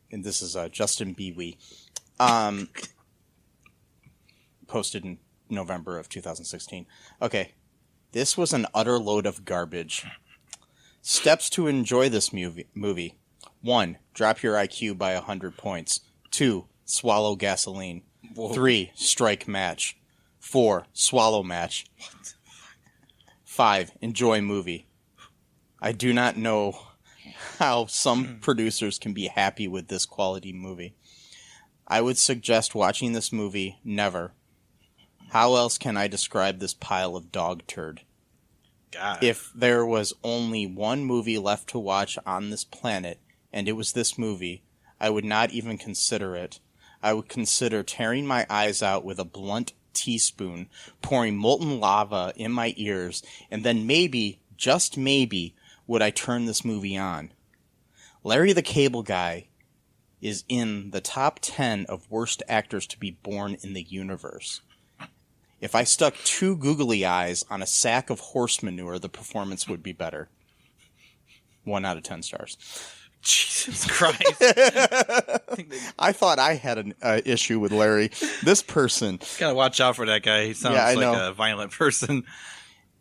And this is Justin Bewey. posted in November of 2016. Okay. This was an utter load of garbage. Steps to enjoy this movie. 1. Drop your IQ by 100 points. 2. Swallow gasoline. Whoa. 3. Strike match. 4. Swallow match. 5. Enjoy movie. I do not know how some producers can be happy with this quality movie. I would suggest watching this movie never. How else can I describe this pile of dog turd? God. If there was only one movie left to watch on this planet, and it was this movie, I would not even consider it. I would consider tearing my eyes out with a blunt teaspoon, pouring molten lava in my ears, and then maybe, just maybe, would I turn this movie on. Larry the Cable Guy is in the top 10 of worst actors to be born in the universe. If I stuck 2 googly eyes on a sack of horse manure, the performance would be better. 1 out of 10 stars. Jesus Christ. I thought I had an issue with Larry. This person... Gotta watch out for that guy. He sounds I like know. a violent person.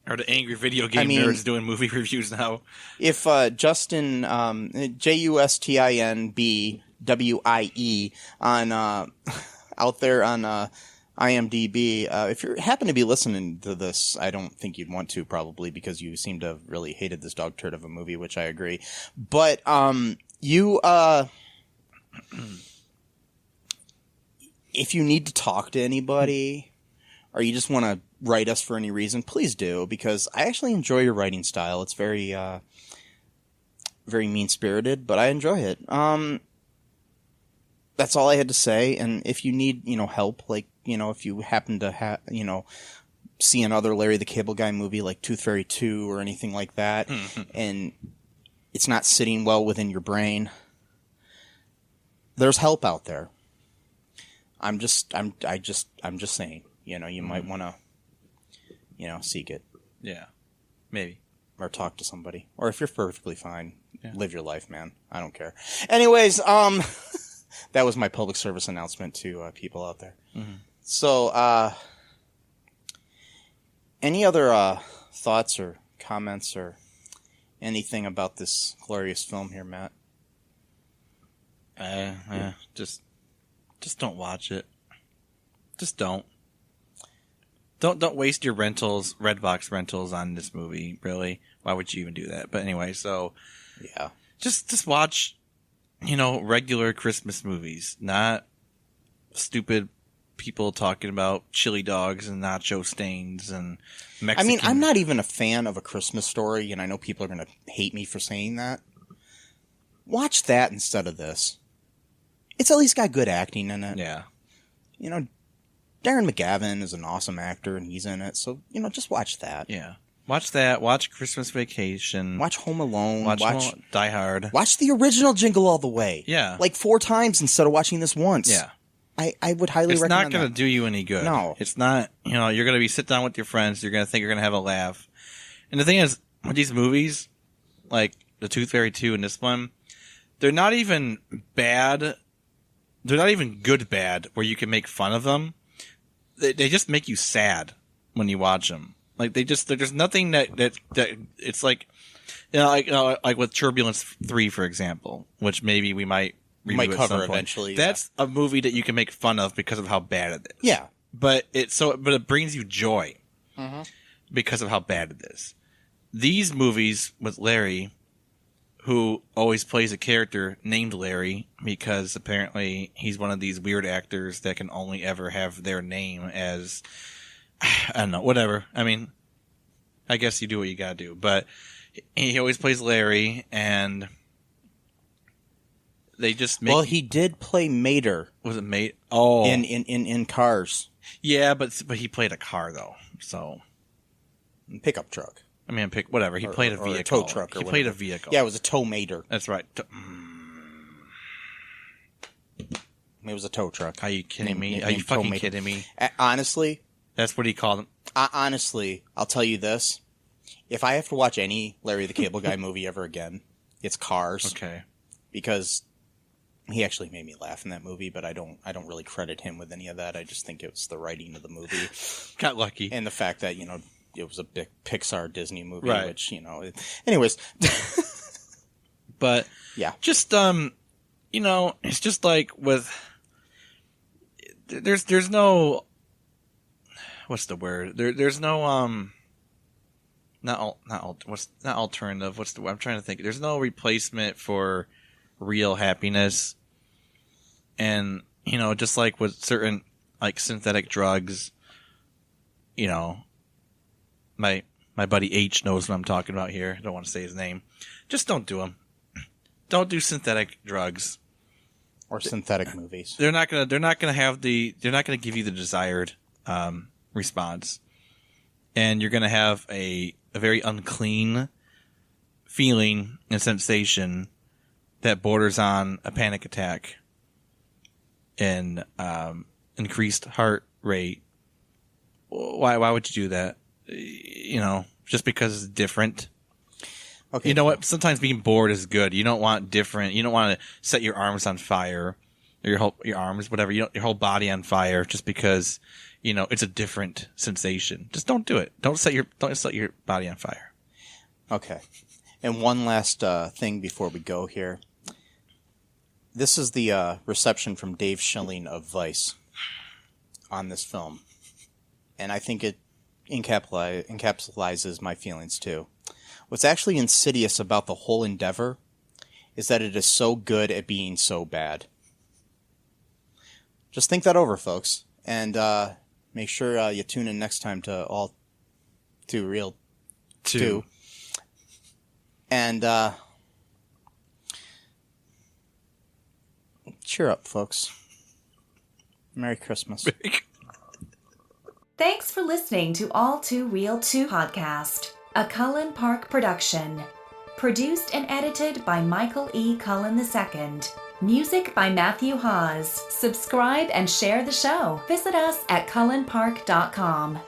Or the angry video game nerds doing movie reviews now. If Justin, JUSTINBWIE, on out there on IMDb, if you happen to be listening to this, I don't think you'd want to, probably, because you seem to have really hated this dog turd of a movie, which I agree. But you, if you need to talk to anybody, or you just want to write us for any reason, please do, because I actually enjoy your writing style. It's very, very mean-spirited, but I enjoy it. That's all I had to say. And if you need, help, like, if you happen to see another Larry the Cable Guy movie like Tooth Fairy 2 or anything like that, and it's not sitting well within your brain, there's help out there. I'm just saying, you might want to, seek it. Yeah. Maybe. Or talk to somebody. Or if you're perfectly fine, live your life, man. I don't care. Anyways, that was my public service announcement to people out there. Mm-hmm. So, any other thoughts or comments or anything about this glorious film here, Matt? Just don't watch it. Just don't. Don't waste your Redbox rentals on this movie, really. Why would you even do that? But anyway, so yeah. Just watch, regular Christmas movies, not stupid people talking about chili dogs and nacho stains and Mexican. I'm not even a fan of A Christmas Story, and I know people are going to hate me for saying that. Watch that instead of this. It's at least got good acting in it. Yeah. Darren McGavin is an awesome actor, and he's in it. So, just watch that. Yeah. Watch that. Watch Christmas Vacation. Watch Home Alone. Watch Die Hard. Watch the original Jingle All the Way. Yeah. Like 4 times instead of watching this once. Yeah. I would highly recommend that. It's not going to do you any good. No. It's not, you're going to be sit down with your friends. You're going to think you're going to have a laugh. And the thing is, with these movies, like the Tooth Fairy 2 and this one, they're not even bad. They're not even good bad where you can make fun of them. They just make you sad when you watch them. Like there's nothing that it's like, like with Turbulence 3, for example, which maybe we might cover eventually. That's a movie that you can make fun of because of how bad it is. Yeah. But it brings you joy because of how bad it is. These movies with Larry, who always plays a character named Larry because apparently he's one of these weird actors that can only ever have their name as, I don't know, whatever. I mean, I guess you do what you gotta do. But he always plays Larry, and they just make... Well, he did play Mater. Was it Mater? Oh. In Cars. Yeah, but he played a car, though, so... Pickup truck. I mean, whatever. He played a vehicle. Or a tow truck. He played a vehicle. Yeah, it was a tow mater. That's right. It was a tow truck. Are you kidding me? Are you fucking kidding me? Honestly. That's what he called him. Honestly, I'll tell you this. If I have to watch any Larry the Cable Guy movie ever again, it's Cars. Okay. Because He actually made me laugh in that movie, but I don't really credit him with any of that. I just think it was the writing of the movie. Got lucky. And the fact that, it was a big Pixar Disney movie, Right. which, anyways. But yeah. Just it's just like with there's no, what's the word? There's no not alternative. What's the word? I'm trying to think. There's no replacement for real happiness. And just like with certain like synthetic drugs, my buddy H knows what I'm talking about here. I don't want to say his name. Just don't do them. Don't do synthetic drugs Or synthetic movies. They're not gonna give you the desired response, and you're gonna have a very unclean feeling and sensation that borders on a panic attack and increased heart rate. Why would you do that? Just because it's different. Okay. You know what? Sometimes being bored is good. You don't want different. You don't want to set your arms on fire, or your arms, whatever. Your whole body on fire just because it's a different sensation. Just don't do it. Don't set your body on fire. Okay. And one last thing before we go here. This is the reception from Dave Schilling of Vice on this film, and I think it encapsulizes my feelings too. What's actually insidious about the whole endeavor is that it is so good at being so bad. Just think that over, folks, and make sure you tune in next time to All Too Real 2. And cheer up, folks. Merry Christmas. Thanks for listening to All Too Real 2 podcast, a Cullen Park production. Produced and edited by Michael E. Cullen II. Music by Matthew Hawes. Subscribe and share the show. Visit us at cullenpark.com.